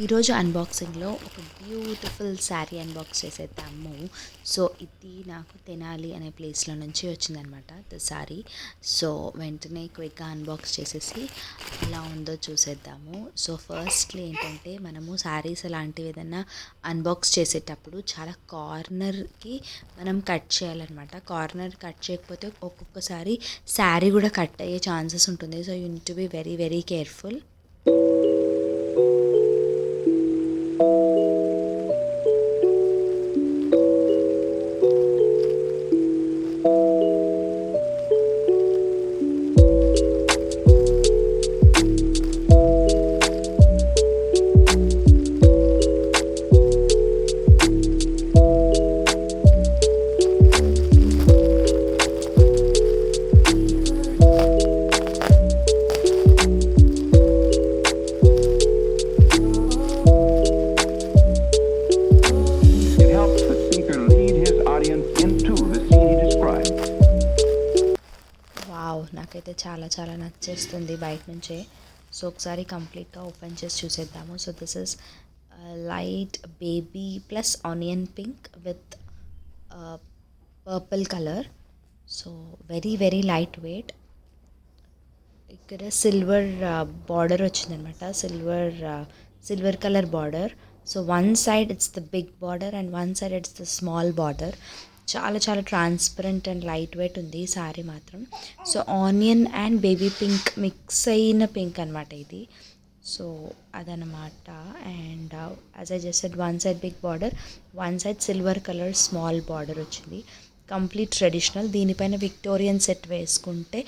ఈరోజు అన్బాక్సింగ్లో ఒక beautiful sari unbox చేసేద్దాము. సో ఇది నాకు తెనాలి అనే ప్లేస్లో నుంచి వచ్చిందనమాట ద శారీ. సో వెంటనే క్విక్గా అన్బాక్స్ చేసేసి ఎలా ఉందో చూసేద్దాము. సో ఫస్ట్లీ ఏంటంటే మనము శారీస్ అలాంటివి ఏదైనా అన్బాక్స్ చేసేటప్పుడు చాలా కార్నర్కి మనం కట్ చేయాలన్నమాట. కార్నర్ కట్ చేయకపోతే ఒక్కొక్కసారి శారీ కూడా కట్ అయ్యే ఛాన్సెస్ ఉంటుంది. So you need to be very very careful. It helps the speaker lead his audience into the scene he describes. Wow, నాకైతే చాలా చాలా నచ్చేస్తుంది బయట నుంచే. సో ఒకసారి కంప్లీట్గా ఓపెన్ చేసి చూసేద్దాము. So this is light baby plus onion pink with purple colour. So very very light weight. ఇక్కడ సిల్వర్ బార్డర్ వచ్చిందనమాట. Silver colour border. So one side it's the big border and one side it's the small border. చాలా చాలా transparent and light weight ఉంది ఈ శారీ మాత్రం. So onion and baby pink mix అయిన pink అనమాట ఇది. సో అదనమాట. And as I just said, one side big border, one side silver colour small border వచ్చింది. Complete traditional. దీనిపైన విక్టోరియన్ సెట్ వేసుకుంటే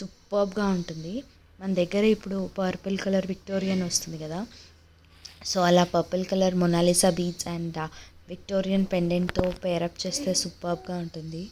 సూపర్బ్గా ఉంటుంది. మన దగ్గర ఇప్పుడు పర్పుల్ కలర్ విక్టోరియన్ వస్తుంది కదా. సో అలా purple colour Mona Lisa beads and Victorian పెండెంట్తో పేరప్ చేస్తే సూపర్బ్గా ఉంటుంది.